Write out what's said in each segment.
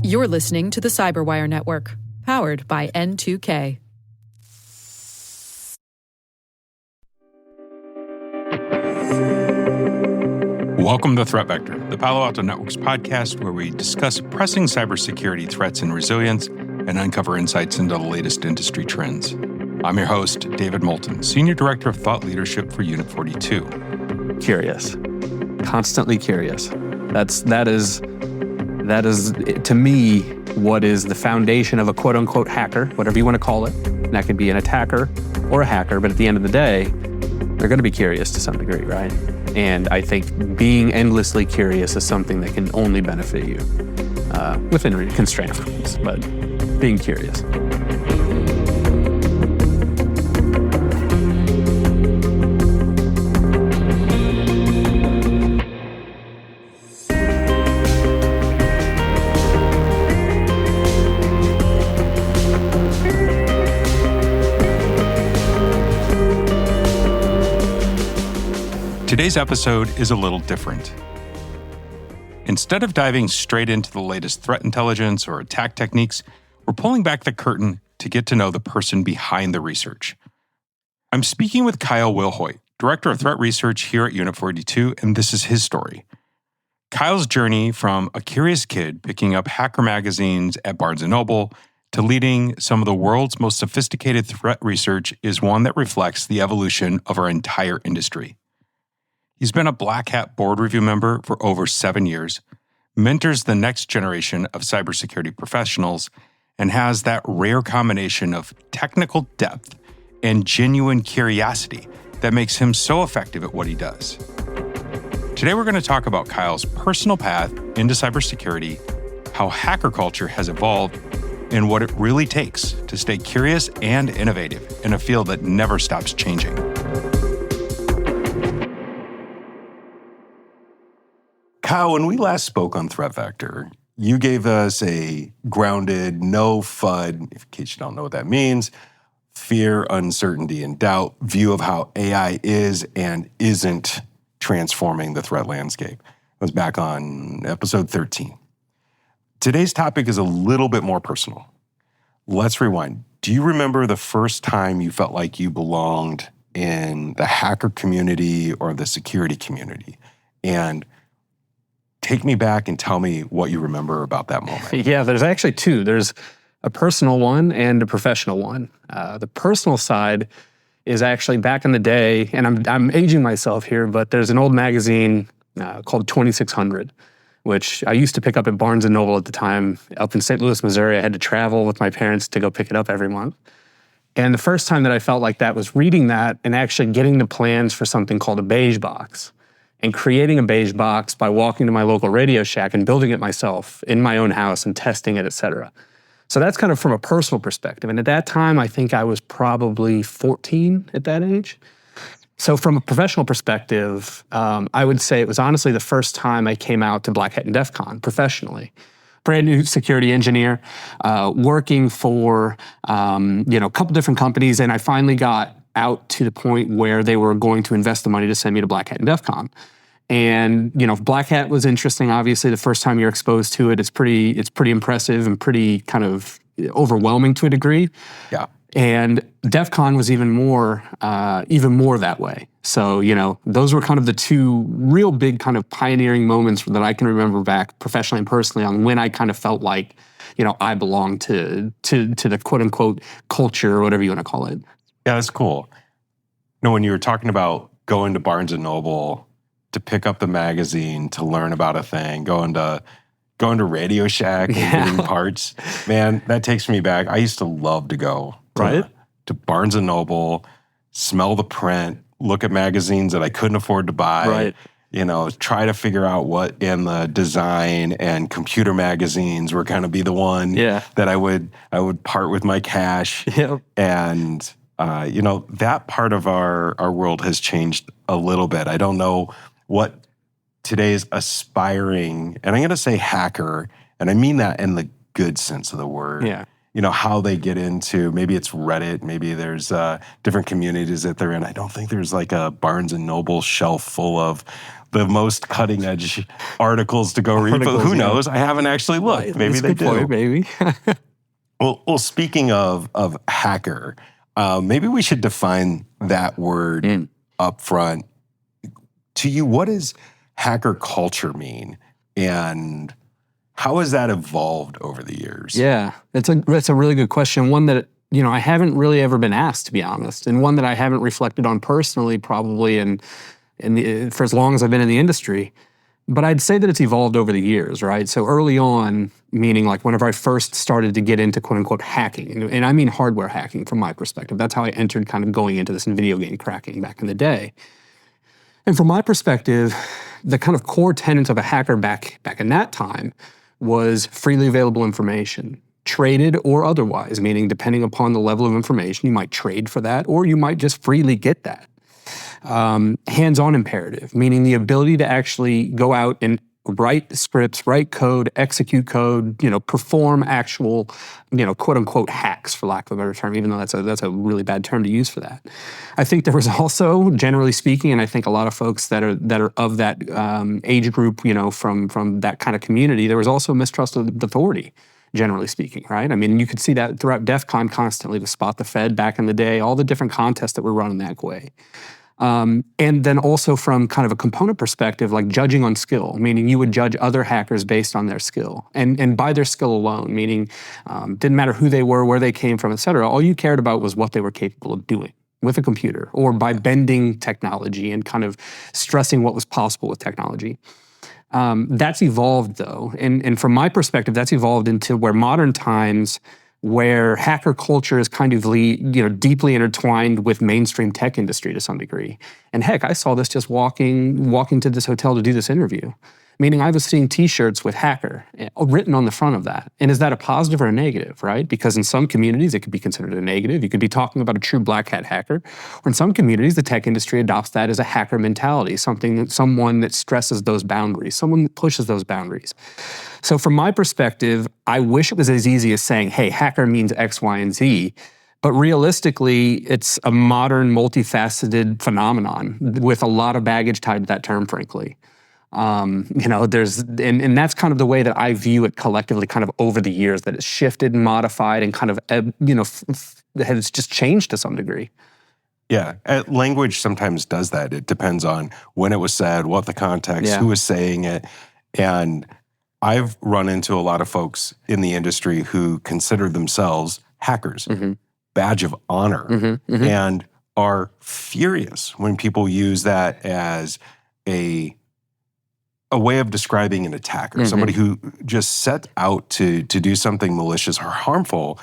You're listening to the Cyberwire Network, powered by N2K. Welcome to Threat Vector, the Palo Alto Networks podcast where we discuss pressing cybersecurity threats and resilience and uncover insights into the latest industry trends. I'm your host, David Moulton, Senior Director of Thought Leadership for Unit 42. Curious. Constantly curious. That is, to me, what is the foundation of a quote-unquote hacker, whatever you want to call it. And that could be an attacker or a hacker, but at the end of the day, they're going to be curious to some degree, right? And I think being endlessly curious is something that can only benefit you within constraints, of course, but being curious. Today's episode is a little different. Instead of diving straight into the latest threat intelligence or attack techniques, we're pulling back the curtain to get to know the person behind the research. I'm speaking with Kyle Wilhoit, Director of Threat Research here at Unit 42, and this is his story. Kyle's journey from a curious kid picking up hacker magazines at Barnes & Noble to leading some of the world's most sophisticated threat research is one that reflects the evolution of our entire industry. He's been a Black Hat board review member for over 7 years, mentors the next generation of cybersecurity professionals, and has that rare combination of technical depth and genuine curiosity that makes him so effective at what he does. Today, we're going to talk about Kyle's personal path into cybersecurity, how hacker culture has evolved, and what it really takes to stay curious and innovative in a field that never stops changing. Kyle, when we last spoke on Threat Vector, you gave us a grounded, no FUD, in case you don't know what that means, fear, uncertainty, and doubt view of how AI is and isn't transforming the threat landscape. It was back on episode 13. Today's topic is a little bit more personal. Let's rewind. Do you remember the first time you felt like you belonged in the hacker community or the security community? And take me back and tell me what you remember about that moment. Yeah, there's actually two. There's a personal one and a professional one. The personal side is actually back in the day, and I'm aging myself here, but there's an old magazine called 2600, which I used to pick up at Barnes & Noble at the time. Up in St. Louis, Missouri, I had to travel with my parents to go pick it up every month. And the first time that I felt like that was reading that and actually getting the plans for something called a beige box. And creating a beige box by walking to my local Radio Shack and building it myself in my own house and testing it, et cetera. So that's kind of from a personal perspective. And at that time, I think I was probably 14 at that age. So from a professional perspective, I would say it was honestly the first time I came out to Black Hat and DEF CON professionally. Brand new security engineer, working for a couple different companies, and I finally got out to the point where they were going to invest the money to send me to Black Hat and DEF CON. And, Black Hat was interesting. Obviously, the first time you're exposed to it, it's pretty impressive and pretty kind of overwhelming to a degree. Yeah. And DEF CON was even more that way. So, those were kind of the two real big kind of pioneering moments that I can remember back professionally and personally on when I kind of felt like, I belonged to the quote unquote culture or whatever you want to call it. Yeah, that's cool. When you were talking about going to Barnes & Noble to pick up the magazine, to learn about a thing, going to Radio Shack and getting parts, man, that takes me back. I used to love to go to Barnes & Noble, smell the print, look at magazines that I couldn't afford to buy, try to figure out what in the design and computer magazines were going to be the one that I would part with my cash. Yep. And that part of our world has changed a little bit. I don't know what today's aspiring, and I'm going to say hacker, and I mean that in the good sense of the word, how they get into, maybe it's Reddit, maybe there's different communities that they're in. I don't think there's like a Barnes and Noble shelf full of the most cutting edge articles to go read, but who knows? I haven't actually looked. Maybe they do. Point, maybe. Well, speaking of hacker, maybe we should define that word up front. To you, what does hacker culture mean? And how has that evolved over the years? Yeah, that's a really good question. One that, I haven't really ever been asked, to be honest, and one that I haven't reflected on personally probably for as long as I've been in the industry. But I'd say that it's evolved over the years, right? So early on, meaning like whenever I first started to get into quote unquote hacking, and I mean hardware hacking from my perspective, that's how I entered kind of going into this in video game cracking back in the day. And from my perspective, the kind of core tenets of a hacker back in that time was freely available information, traded or otherwise, meaning depending upon the level of information, you might trade for that or you might just freely get that. Hands-on imperative, meaning the ability to actually go out and write scripts, write code, execute code, perform actual, quote unquote hacks, for lack of a better term, even though that's a really bad term to use for that. I think there was also, generally speaking, and I think a lot of folks that are of that age group, from that kind of community, there was also mistrust of authority, generally speaking, right? I mean, you could see that throughout DEF CON constantly with Spot the Fed back in the day, all the different contests that were running that way. And then also from kind of a component perspective, like judging on skill, meaning you would judge other hackers based on their skill and by their skill alone, meaning didn't matter who they were, where they came from, et cetera. All you cared about was what they were capable of doing with a computer or by bending technology and kind of stressing what was possible with technology. That's evolved though. And from my perspective, that's evolved into where modern times where hacker culture is kind of deeply intertwined with mainstream tech industry to some degree. And heck, I saw this just walking to this hotel to do this interview. Meaning I was seeing t-shirts with hacker written on the front of that. And is that a positive or a negative, right? Because in some communities, it could be considered a negative. You could be talking about a true black hat hacker. Or in some communities, the tech industry adopts that as a hacker mentality, someone that stresses those boundaries, someone that pushes those boundaries. So from my perspective, I wish it was as easy as saying, hey, hacker means X, Y, and Z. But realistically, it's a modern, multifaceted phenomenon with a lot of baggage tied to that term, frankly. There's, and that's kind of the way that I view it collectively kind of over the years, that it's shifted and modified and kind of, has just changed to some degree. Yeah, language sometimes does that. It depends on when it was said, what the context, who was saying it. And I've run into a lot of folks in the industry who consider themselves hackers, badge of honor, and are furious when people use that as a way of describing an attacker, somebody who just set out to do something malicious or harmful.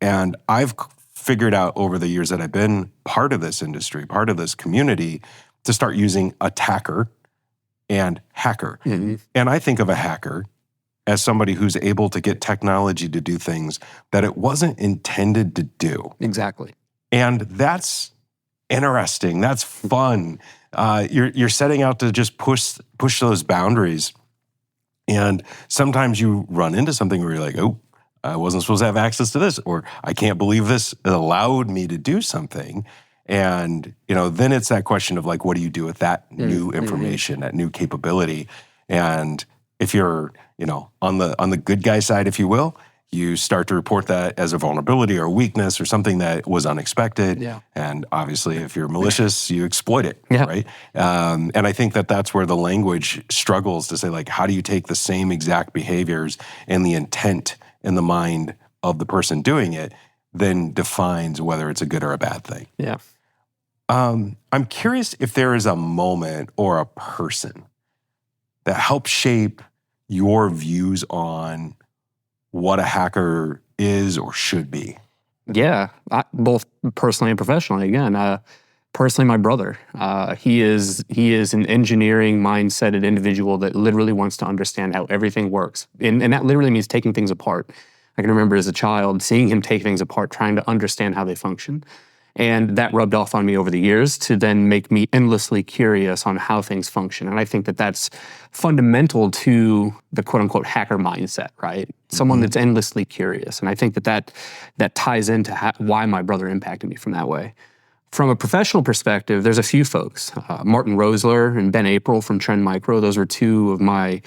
And I've figured out over the years that I've been part of this industry, part of this community, to start using attacker and hacker. And I think of a hacker as somebody who's able to get technology to do things that it wasn't intended to do. Exactly. And that's interesting. That's fun. You're setting out to just push those boundaries. And sometimes you run into something where you're like, oh, I wasn't supposed to have access to this, or I can't believe this allowed me to do something. And, then it's that question of like, what do you do with that new information, that new capability? And if you're, on the good guy side, if you will, you start to report that as a vulnerability or a weakness or something that was unexpected. Yeah. And obviously, if you're malicious, you exploit it, right? And I think that that's where the language struggles to say, like, how do you take the same exact behaviors and the intent in the mind of the person doing it then defines whether it's a good or a bad thing? Yeah. I'm curious if there is a moment or a person that helped shape your views on what a hacker is or should be. Yeah, both personally and professionally. Again, personally, my brother. He is an engineering mindseted individual that literally wants to understand how everything works, and that literally means taking things apart. I can remember as a child seeing him take things apart, trying to understand how they function. And that rubbed off on me over the years to then make me endlessly curious on how things function. And I think that that's fundamental to the quote unquote hacker mindset, right? Someone that's endlessly curious. And I think that ties into why my brother impacted me from that way. From a professional perspective, there's a few folks, Martin Rosler and Ben April from Trend Micro. Those were two of my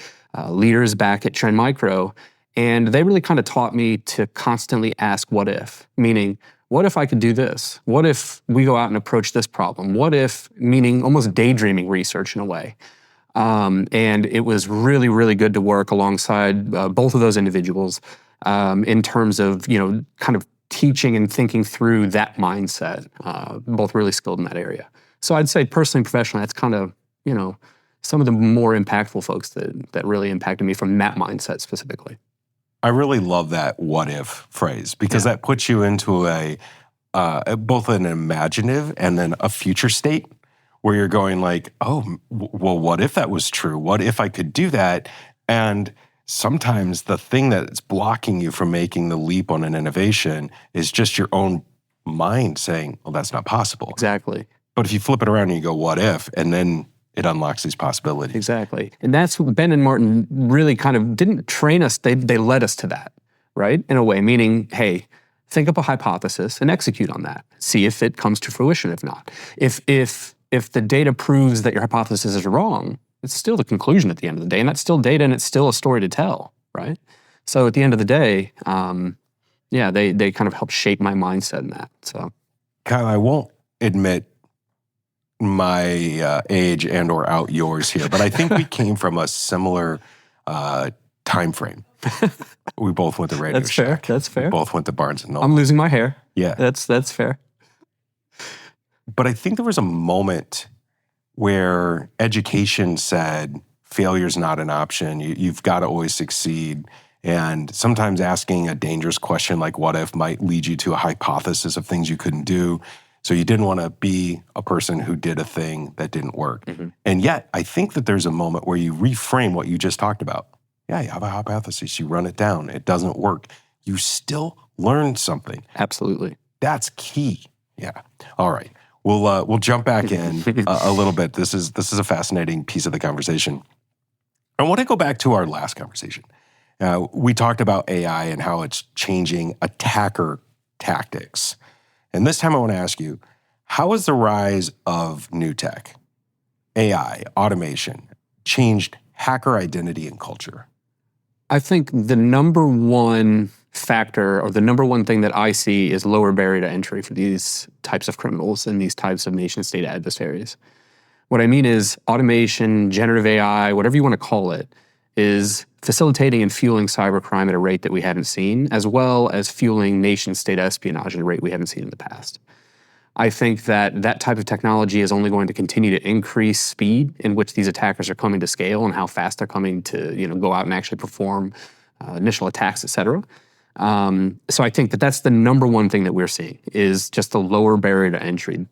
leaders back at Trend Micro. And they really kind of taught me to constantly ask what if, meaning, what if I could do this? What if we go out and approach this problem? What if, meaning almost daydreaming research in a way. And it was really, really good to work alongside both of those individuals in terms of, kind of teaching and thinking through that mindset, both really skilled in that area. So I'd say personally and professionally, that's kind of, some of the more impactful folks that really impacted me from that mindset specifically. I really love that "what if" phrase because that puts you into both an imaginative and then a future state where you're going like, oh, well, what if that was true? What if I could do that? And sometimes the thing that's blocking you from making the leap on an innovation is just your own mind saying, well, that's not possible. Exactly. But if you flip it around and you go, what if? And then it unlocks these possibilities. Exactly. And that's what Ben and Martin really kind of didn't train us. They led us to that, right? In a way, meaning, hey, think up a hypothesis and execute on that. See if it comes to fruition. If not, if the data proves that your hypothesis is wrong, it's still the conclusion at the end of the day. And that's still data and it's still a story to tell, right? So at the end of the day, they kind of helped shape my mindset in that. So, Kyle, I won't admit my age and or out yours here, but I think we came from a similar time frame. We both went to Radio That's Shack. fair. That's fair. We both went to Barnes & Noble. I'm losing my hair. Yeah. That's fair. But I think there was a moment where education said failure's not an option. You've got to always succeed. And sometimes asking a dangerous question like what if might lead you to a hypothesis of things you couldn't do. So you didn't want to be a person who did a thing that didn't work. Mm-hmm. And yet, I think that there's a moment where you reframe what you just talked about. Yeah, you have a hypothesis, you run it down, it doesn't work. You still learn something. Absolutely. That's key. Yeah. All right. We'll jump back in a little bit. This is a fascinating piece of the conversation. I want to go back to our last conversation. We talked about AI and how it's changing attacker tactics. And this time I want to ask you, how has the rise of new tech, AI, automation, changed hacker identity and culture? I think the number one factor or the number one thing that I see is lower barrier to entry for these types of criminals and these types of nation state adversaries. What I mean is automation, generative AI, whatever you want to call it, is facilitating and fueling cybercrime at a rate that we haven't seen, as well as fueling nation-state espionage at a rate we haven't seen in the past. I think that type of technology is only going to continue to increase speed in which these attackers are coming to scale and how fast they're coming to go out and actually perform initial attacks, et cetera. So I think that's the number one thing that we're seeing is just the lower barrier to entry.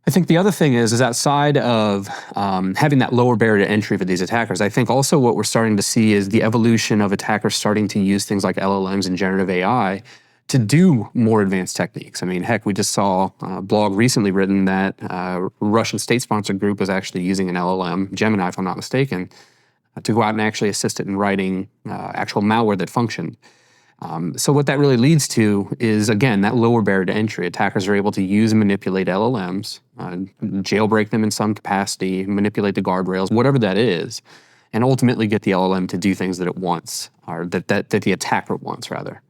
I think the other thing is outside of having that lower barrier to entry for these attackers, I think also what we're starting to see is the evolution of attackers starting to use things like LLMs and generative AI to do more advanced techniques. I mean, heck, we just saw a blog recently written that a Russian state-sponsored group was actually using an LLM, Gemini if I'm not mistaken, to go out and actually assist it in writing actual malware that functioned. So what that really leads to is, again, that lower barrier to entry. Attackers are able to use and manipulate LLMs, jailbreak them in some capacity, manipulate the guardrails, whatever that is, and ultimately get the LLM to do things that it wants, or that the attacker wants, rather.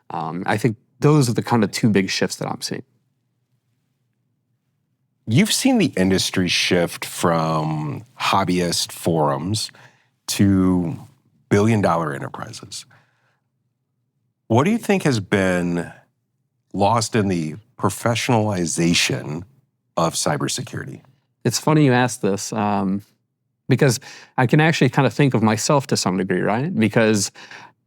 I think those are the kind of two big shifts that I'm seeing. You've seen the industry shift from hobbyist forums to billion-dollar enterprises. What do you think has been lost in the professionalization of cybersecurity? It's funny you ask this because I can actually kind of think of myself to some degree, right? Because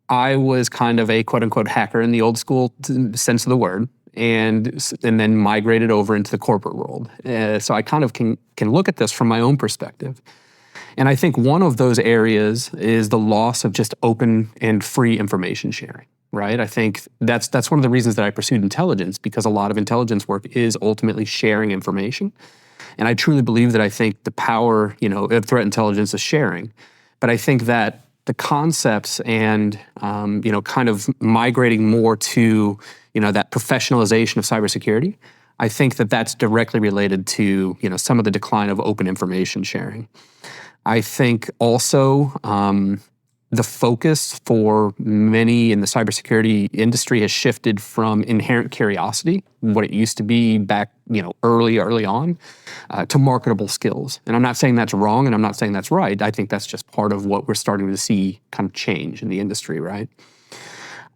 I was kind of a quote-unquote hacker in the old school sense of the word, and then migrated over into the corporate world. So I kind of can look at this from my own perspective. And I think one of those areas is the loss of just open and free information sharing. right? I think that's one of the reasons that I pursued intelligence, because a lot of intelligence work is ultimately sharing information. And I truly believe that I think the power, of threat intelligence is sharing. But I think that the concepts and, kind of migrating more to, that professionalization of cybersecurity, I think that that's directly related to, some of the decline of open information sharing. I think also the focus for many in the cybersecurity industry has shifted from inherent curiosity, what it used to be back, early on, to marketable skills. And I'm not saying that's wrong, and I'm not saying that's right. I think that's just part of what we're starting to see kind of change in the industry, right?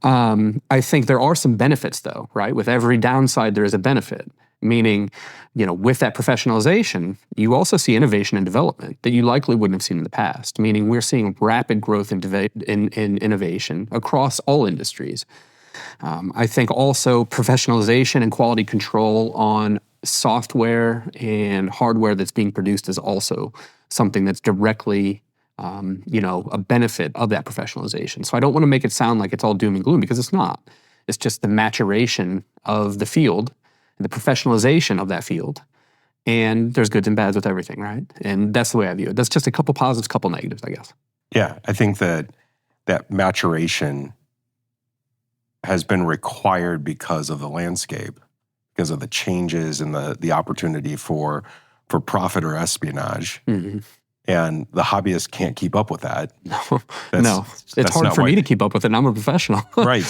I think there are some benefits, though, right? With every downside, there is a benefit. Meaning, with that professionalization, you also see innovation and development that you likely wouldn't have seen in the past. Meaning, we're seeing rapid growth in innovation across all industries. I think also professionalization and quality control on software and hardware that's being produced is also something that's directly, a benefit of that professionalization. So I don't want to make it sound like it's all doom and gloom, because it's not. It's just the maturation of the field, the professionalization of that field. And there's goods and bads with everything, right? And that's the way I view it. That's just a couple positives, couple negatives, I guess. Yeah, I think that maturation has been required because of the landscape, because of the changes and the opportunity for profit or espionage. Mm-hmm. And the hobbyists can't keep up with that. No. It's hard for me to keep up with it, and I'm a professional. Right.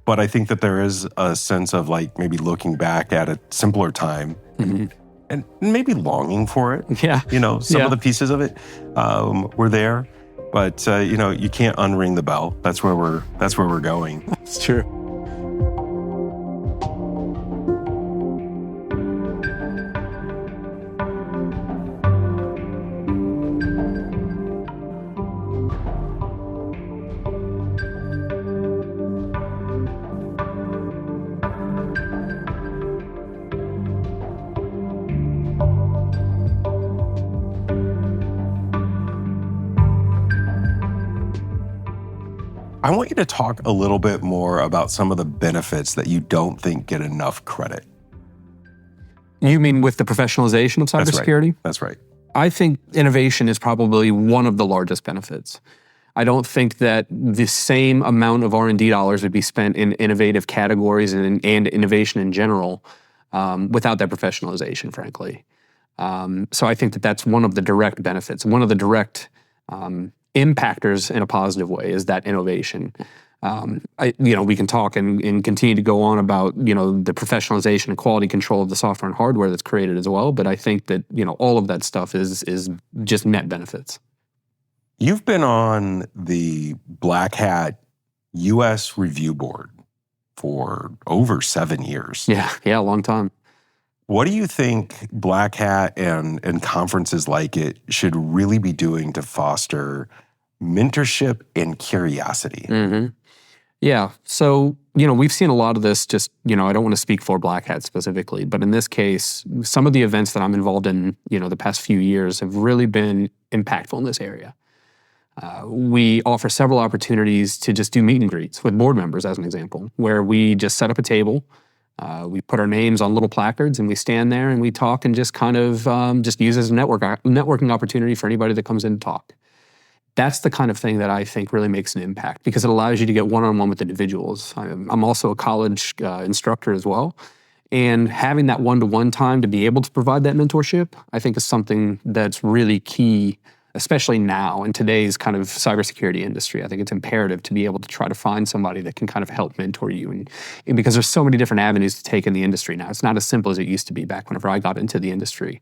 But I think that there is a sense of maybe looking back at a simpler time, mm-hmm. and maybe longing for it. Yeah. Some of the pieces of it were there, but you can't unring the bell. That's where we're going. That's true. I want you to talk a little bit more about some of the benefits that you don't think get enough credit. You mean with the professionalization of cybersecurity? That's right. I think innovation is probably one of the largest benefits. I don't think that the same amount of R&D dollars would be spent in innovative categories and innovation in general without that professionalization, frankly. So I think that that's one of the direct benefits. One of the direct impactors in a positive way is that innovation. We can talk and continue to go on about, the professionalization and quality control of the software and hardware that's created as well. But I think that, all of that stuff is just net benefits. You've been on the Black Hat U.S. Review Board for over 7 years. Yeah, a long time. What do you think Black Hat and conferences like it should really be doing to foster mentorship and curiosity? Mm-hmm. Yeah. So, we've seen a lot of this just, I don't want to speak for Black Hat specifically, but in this case, some of the events that I'm involved in, the past few years have really been impactful in this area. We offer several opportunities to just do meet and greets with board members, as an example, where we just set up a table. We put our names on little placards and we stand there and we talk and just kind of just use as a networking opportunity for anybody that comes in to talk. That's the kind of thing that I think really makes an impact, because it allows you to get one-on-one with individuals. I'm also a college instructor as well. And having that one-to-one time to be able to provide that mentorship, I think is something that's really key, especially now in today's kind of cybersecurity industry. I think it's imperative to be able to try to find somebody that can kind of help mentor you. And because there's so many different avenues to take in the industry now. It's not as simple as it used to be back whenever I got into the industry.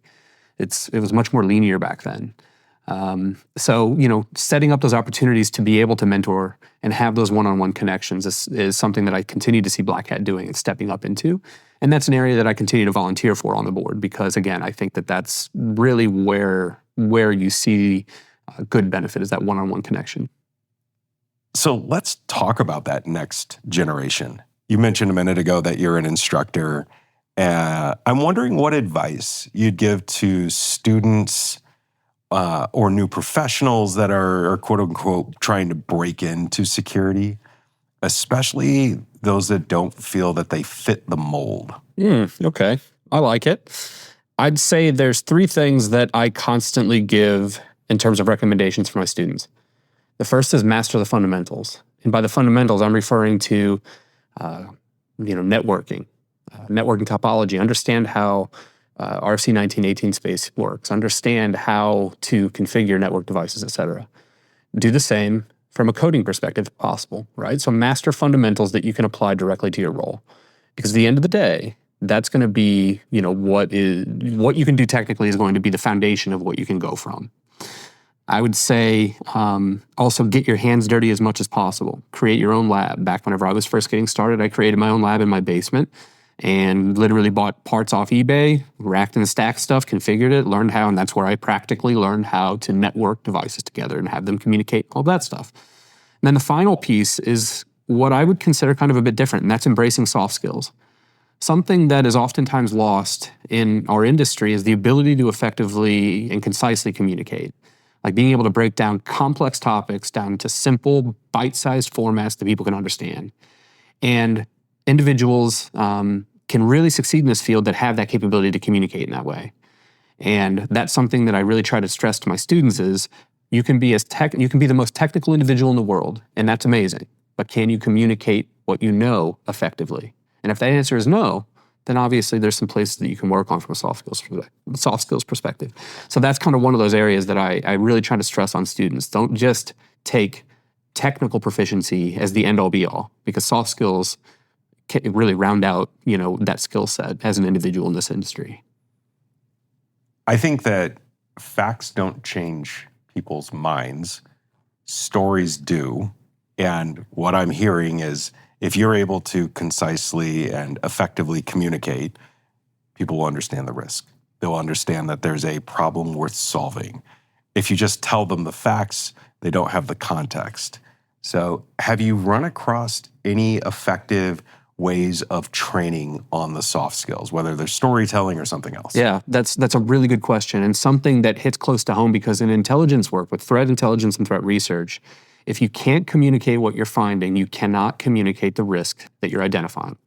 It was much more linear back then. So, setting up those opportunities to be able to mentor and have those one-on-one connections is something that I continue to see Black Hat doing and stepping up into. And that's an area that I continue to volunteer for on the board, because again, I think that that's really where you see good benefit, is that one-on-one connection. So let's talk about that next generation. You mentioned a minute ago that you're an instructor. I'm wondering what advice you'd give to students or new professionals that are quote unquote trying to break into security. especially those that don't feel that they fit the mold? Okay. I like it. I'd say there's 3 things that I constantly give in terms of recommendations for my students. The first is master the fundamentals. And by the fundamentals, I'm referring to, networking, networking topology, understand how RFC 1918 space works, understand how to configure network devices, et cetera. Do the same from a coding perspective if possible, right? So master fundamentals that you can apply directly to your role. Because at the end of the day, that's going to be, what you can do technically is going to be the foundation of what you can go from. I would say also get your hands dirty as much as possible. Create your own lab. Back whenever I was first getting started, I created my own lab in my basement and literally bought parts off eBay, racked and stacked stuff, configured it, learned how, and that's where I practically learned how to network devices together and have them communicate, all that stuff. And then the final piece is what I would consider kind of a bit different, and that's embracing soft skills. Something that is oftentimes lost in our industry is the ability to effectively and concisely communicate. Like being able to break down complex topics down to simple, bite-sized formats that people can understand. And individuals can really succeed in this field that have that capability to communicate in that way. And that's something that I really try to stress to my students is you can be the most technical individual in the world, and that's amazing. But can you communicate what you know effectively? And if that answer is no, then obviously there's some places that you can work on from a soft skills perspective. So that's kind of one of those areas that I really try to stress on students. Don't just take technical proficiency as the end-all be-all, because soft skills can really round out, that skill set as an individual in this industry. I think that facts don't change people's minds. Stories do. And what I'm hearing is if you're able to concisely and effectively communicate, people will understand the risk. They'll understand that there's a problem worth solving. If you just tell them the facts, they don't have the context. So have you run across any effective ways of training on the soft skills, whether they're storytelling or something else? Yeah, that's a really good question, and something that hits close to home, because in intelligence work, with threat intelligence and threat research, if you can't communicate what you're finding, you cannot communicate the risk that you're identifying.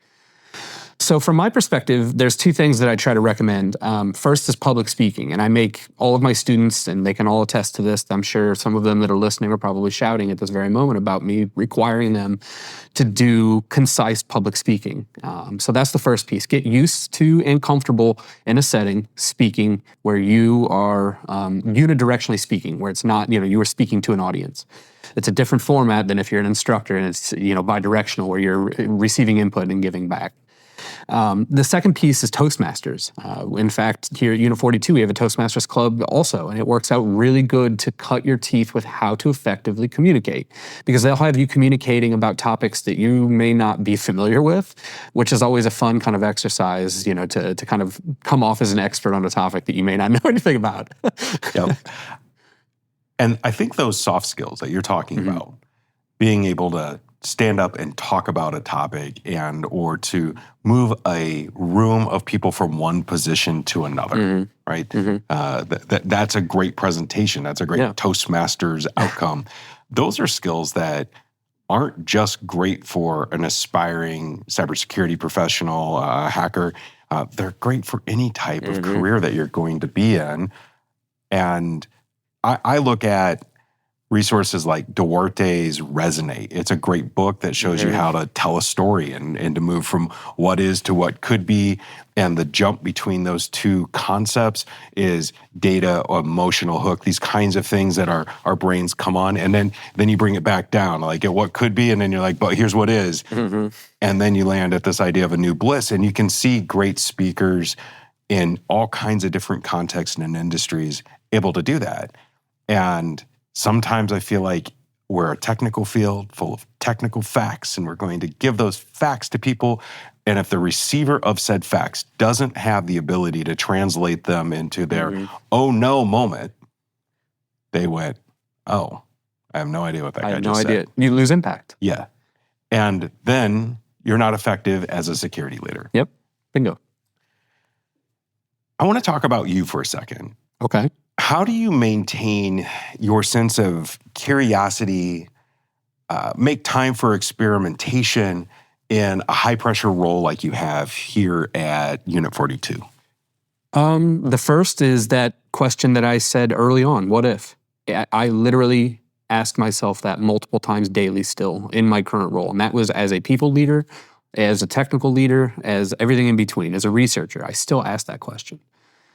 So from my perspective, there's 2 things that I try to recommend. First is public speaking, and I make all of my students, and they can all attest to this, I'm sure some of them that are listening are probably shouting at this very moment about me requiring them to do concise public speaking. So that's the first piece. Get used to and comfortable in a setting speaking where you are unidirectionally speaking, where it's not, you are speaking to an audience. It's a different format than if you're an instructor and it's, bidirectional, where you're receiving input and giving back. The second piece is Toastmasters. In fact, here at Unit 42, we have a Toastmasters club also, and it works out really good to cut your teeth with how to effectively communicate, because they'll have you communicating about topics that you may not be familiar with, which is always a fun kind of exercise, to kind of come off as an expert on a topic that you may not know anything about. Yep. And I think those soft skills that you're talking about, being able to stand up and talk about a topic or to move a room of people from one position to another, right? That's a great presentation. That's a great Toastmasters outcome. Those are skills that aren't just great for an aspiring cybersecurity professional, hacker. They're great for any type of career that you're going to be in. And I look at resources like Duarte's Resonate. It's a great book that shows you how to tell a story and to move from what is to what could be. And the jump between those 2 concepts is data or emotional hook, these kinds of things that our brains come on. And then you bring it back down, like at what could be. And then you're like, but here's what is. And then you land at this idea of a new bliss. And you can see great speakers in all kinds of different contexts and industries able to do that. And sometimes I feel like we're a technical field full of technical facts, and we're going to give those facts to people. And if the receiver of said facts doesn't have the ability to translate them into their oh no moment, they went, oh, I have no idea what that guy just said. I have no idea. You lose impact. Yeah. And then you're not effective as a security leader. Yep. Bingo. I want to talk about you for a second. Okay. How do you maintain your sense of curiosity make time for experimentation in a high-pressure role like you have here at Unit 42? The first is that question that I said early on, what if? I literally ask myself that multiple times daily still in my current role. And that was as a people leader, as a technical leader, as everything in between, as a researcher. I still ask that question.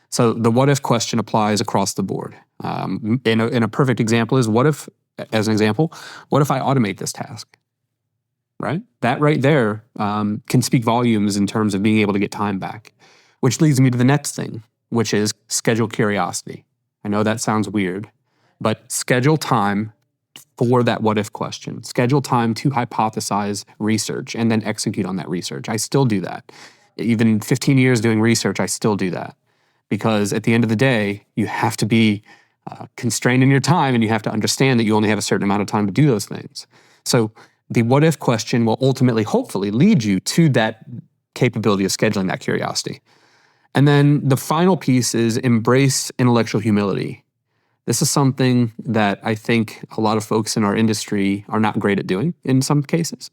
So the what if question applies across the board. In a perfect example is what if I automate this task? Right? That right there can speak volumes in terms of being able to get time back, which leads me to the next thing, which is schedule curiosity. I know that sounds weird, but schedule time for that what if question. Schedule time to hypothesize research and then execute on that research. I still do that. Even 15 years doing research, I still do that. Because at the end of the day, you have to be constrained in your time and you have to understand that you only have a certain amount of time to do those things. So the what if question will ultimately, hopefully, lead you to that capability of scheduling that curiosity. And then the final piece is embrace intellectual humility. This is something that I think a lot of folks in our industry are not great at doing in some cases.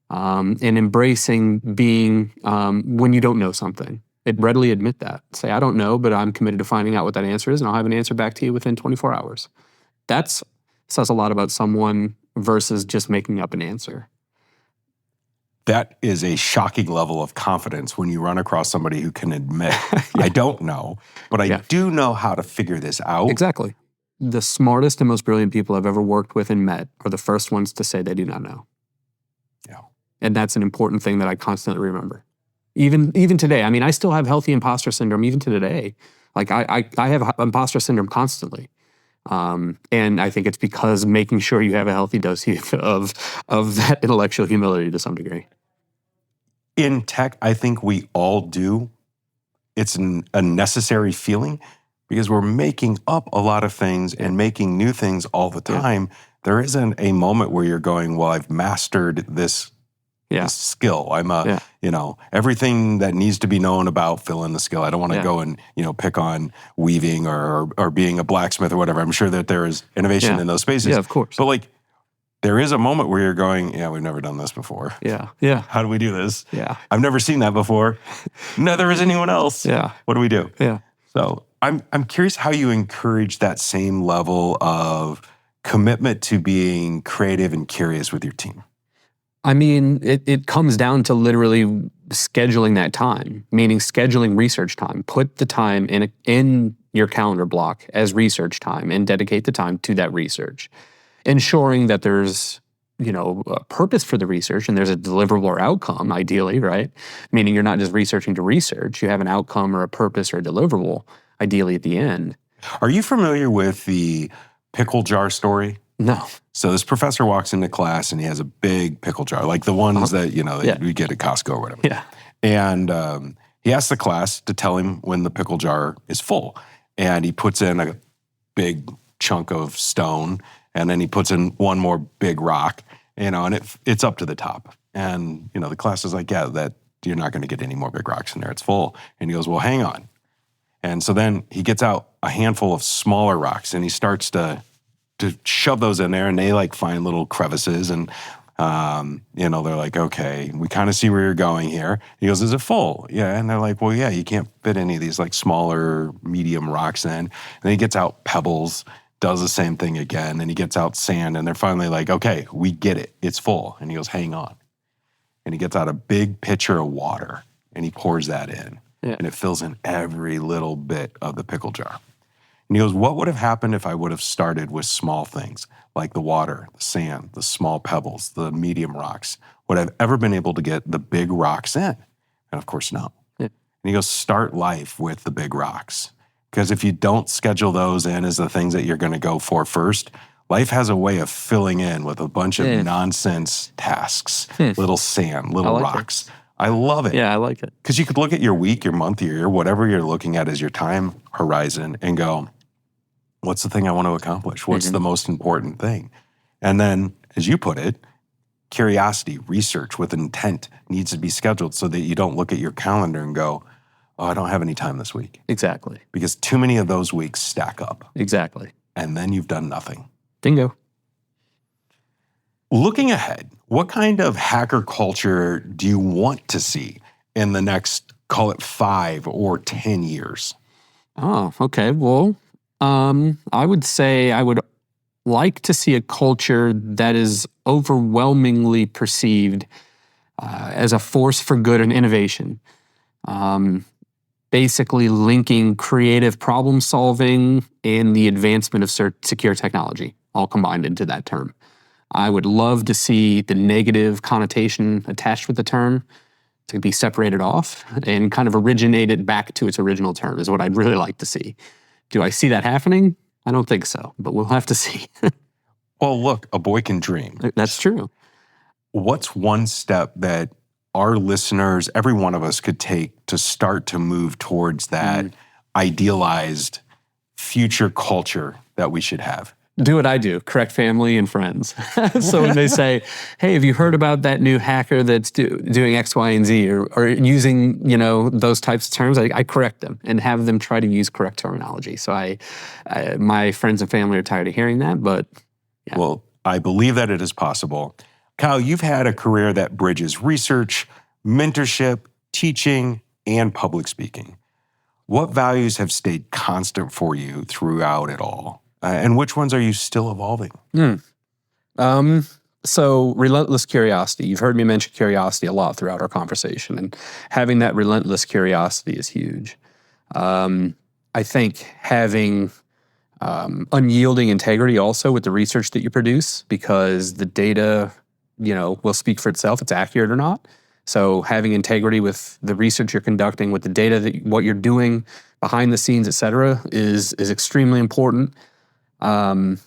And embracing being when you don't know something. Readily admit that. Say, I don't know, but I'm committed to finding out what that answer is, and I'll have an answer back to you within 24 hours. That says a lot about someone versus just making up an answer. That is a shocking level of confidence when you run across somebody who can admit, I don't know, but I do know how to figure this out. Exactly. The smartest and most brilliant people I've ever worked with and met are the first ones to say they do not know. Yeah. And that's an important thing that I constantly remember. Even today, I mean, I still have healthy imposter syndrome even to today. Like I have imposter syndrome constantly. And I think it's because making sure you have a healthy dose of that intellectual humility to some degree. In tech, I think we all do. It's a necessary feeling because we're making up a lot of things and making new things all the time. Yeah. There isn't a moment where you're going, well, I've mastered this skill. I'm everything that needs to be known about, fill in the skill. I don't want to go and, pick on weaving or being a blacksmith or whatever. I'm sure that there is innovation in those spaces. Yeah, of course. But there is a moment where you're going, we've never done this before. Yeah. Yeah. How do we do this? Yeah. I've never seen that before. Neither has anyone else. Yeah. What do we do? Yeah. So I'm curious how you encourage that same level of commitment to being creative and curious with your team. I mean, it comes down to literally scheduling that time, meaning scheduling research time. Put the time in your calendar block as research time and dedicate the time to that research. Ensuring that there's, a purpose for the research and there's a deliverable or outcome, ideally, right? Meaning you're not just researching to research, you have an outcome or a purpose or a deliverable, ideally at the end. Are you familiar with the pickle jar story? No. So this professor walks into class and he has a big pickle jar, like the ones that, we get at Costco or whatever. Yeah. And he asks the class to tell him when the pickle jar is full. And he puts in a big chunk of stone and then he puts in one more big rock, and it's up to the top. And, the class is like, that you're not going to get any more big rocks in there. It's full. And he goes, well, hang on. And so then he gets out a handful of smaller rocks and he starts to shove those in there, and they find little crevices, and they're like, okay, we kind of see where you're going here. He goes, is it full? Yeah. And they're like, well, yeah, you can't fit any of these smaller, medium rocks in. And then he gets out pebbles, does the same thing again, and he gets out sand, and they're finally like, okay, we get it. It's full. And he goes, hang on. And he gets out a big pitcher of water, and he pours that in, and it fills in every little bit of the pickle jar. And he goes, what would have happened if I would have started with small things like the water, the sand, the small pebbles, the medium rocks? Would I have ever been able to get the big rocks in? And of course, no. Yeah. And he goes, start life with the big rocks. Because if you don't schedule those in as the things that you're going to go for first, life has a way of filling in with a bunch of nonsense tasks, little sand, little rocks. I love it. Yeah, I like it. Because you could look at your week, your month, your year, whatever you're looking at as your time horizon and go, what's the thing I want to accomplish? What's the most important thing? And then, as you put it, curiosity, research with intent needs to be scheduled so that you don't look at your calendar and go, oh, I don't have any time this week. Exactly. Because too many of those weeks stack up. Exactly. And then you've done nothing. Bingo. Looking ahead, what kind of hacker culture do you want to see in the next, call it 5 or 10 years? Oh, okay. Well, I would say I would like to see a culture that is overwhelmingly perceived as a force for good and innovation. Basically linking creative problem solving and the advancement of secure technology, all combined into that term. I would love to see the negative connotation attached with the term to be separated off and kind of originate it back to its original term is what I'd really like to see. Do I see that happening? I don't think so, but we'll have to see. Well, look, a boy can dream. That's true. What's one step that our listeners, every one of us, could take to start to move towards that idealized future culture that we should have? Do what I do, correct family and friends. So when they say, hey, have you heard about that new hacker that's doing X, Y, and Z or using, those types of terms, I correct them and have them try to use correct terminology. So my friends and family are tired of hearing that, but yeah. Well, I believe that it is possible. Kyle, you've had a career that bridges research, mentorship, teaching, and public speaking. What values have stayed constant for you throughout it all? And which ones are you still evolving? So relentless curiosity. You've heard me mention curiosity a lot throughout our conversation, and having that relentless curiosity is huge. I think having unyielding integrity also with the research that you produce, because the data, will speak for itself, it's accurate or not. So having integrity with the research you're conducting, with the data, what you're doing behind the scenes, et cetera, is extremely important. Knowledge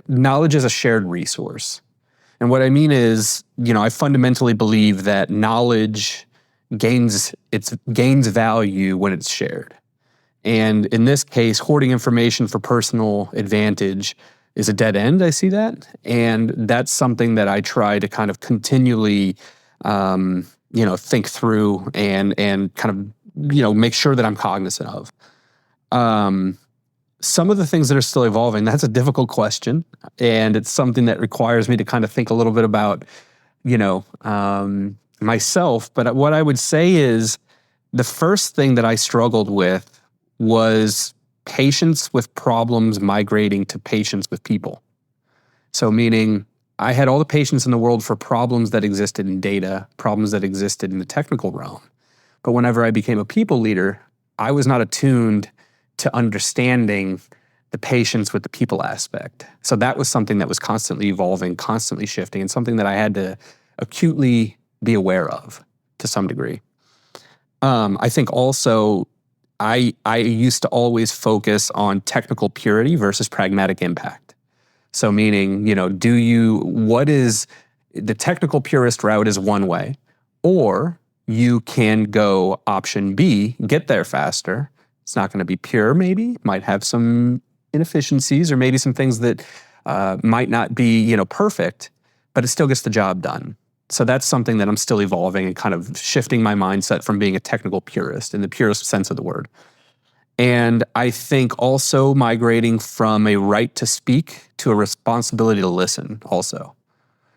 knowledge is a shared resource. And what I mean is, I fundamentally believe that knowledge gains value when it's shared. And in this case, hoarding information for personal advantage is a dead end. I see that. And that's something that I try to kind of continually, think through and kind of, make sure that I'm cognizant of. Some of the things that are still evolving, that's a difficult question. And it's something that requires me to kind of think a little bit about, myself. But what I would say is the first thing that I struggled with was patience with problems migrating to patience with people. So meaning I had all the patience in the world for problems that existed in data, problems that existed in the technical realm. But whenever I became a people leader, I was not attuned to understanding the patience with the people aspect. So that was something that was constantly evolving, constantly shifting, and something that I had to acutely be aware of to some degree. I think also I used to always focus on technical purity versus pragmatic impact. So meaning, what is the technical purist route is one way, or you can go option B, get there faster. It's not going to be pure, maybe, might have some inefficiencies or maybe some things that might not be, perfect, but it still gets the job done. So that's something that I'm still evolving and kind of shifting my mindset from being a technical purist in the purest sense of the word. And I think also migrating from a right to speak to a responsibility to listen also.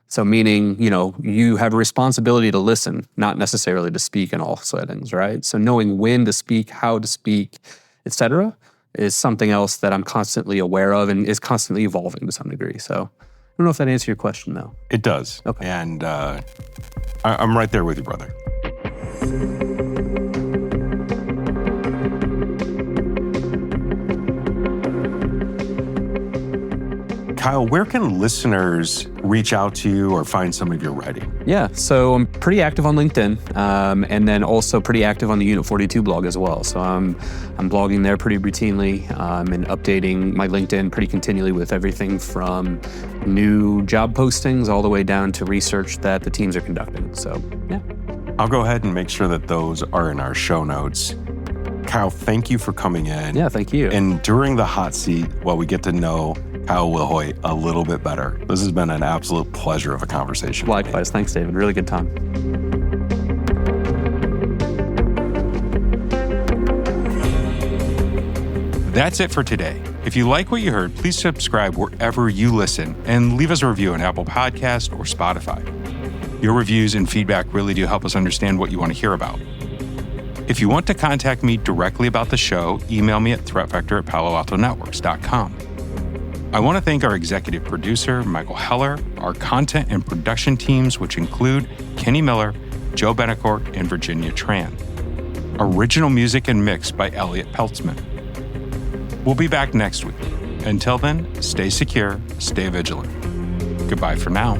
So meaning, you have a responsibility to listen, not necessarily to speak in all settings, right? So knowing when to speak, how to speak, et cetera, is something else that I'm constantly aware of and is constantly evolving to some degree. So I don't know if that answers your question, though. It does. Okay. And I'm right there with you, brother. Kyle, where can listeners reach out to you or find some of your writing? Yeah, so I'm pretty active on LinkedIn, and then also pretty active on the Unit 42 blog as well. So I'm blogging there pretty routinely and updating my LinkedIn pretty continually with everything from new job postings all the way down to research that the teams are conducting. So, yeah. I'll go ahead and make sure that those are in our show notes. Kyle, thank you for coming in. Yeah, thank you. And during the hot seat, while we get to know Kyle Wilhoit a little bit better, this has been an absolute pleasure of a conversation. Likewise. Thanks, David. Really good time. That's it for today. If you like what you heard, please subscribe wherever you listen and leave us a review on Apple Podcasts or Spotify. Your reviews and feedback really do help us understand what you want to hear about. If you want to contact me directly about the show, email me at threatvector@paloaltonetworks.com. I want to thank our executive producer, Michael Heller, our content and production teams, which include Kenny Miller, Joe Benecourt, and Virginia Tran. Original music and mix by Elliot Peltzman. We'll be back next week. Until then, stay secure, stay vigilant. Goodbye for now.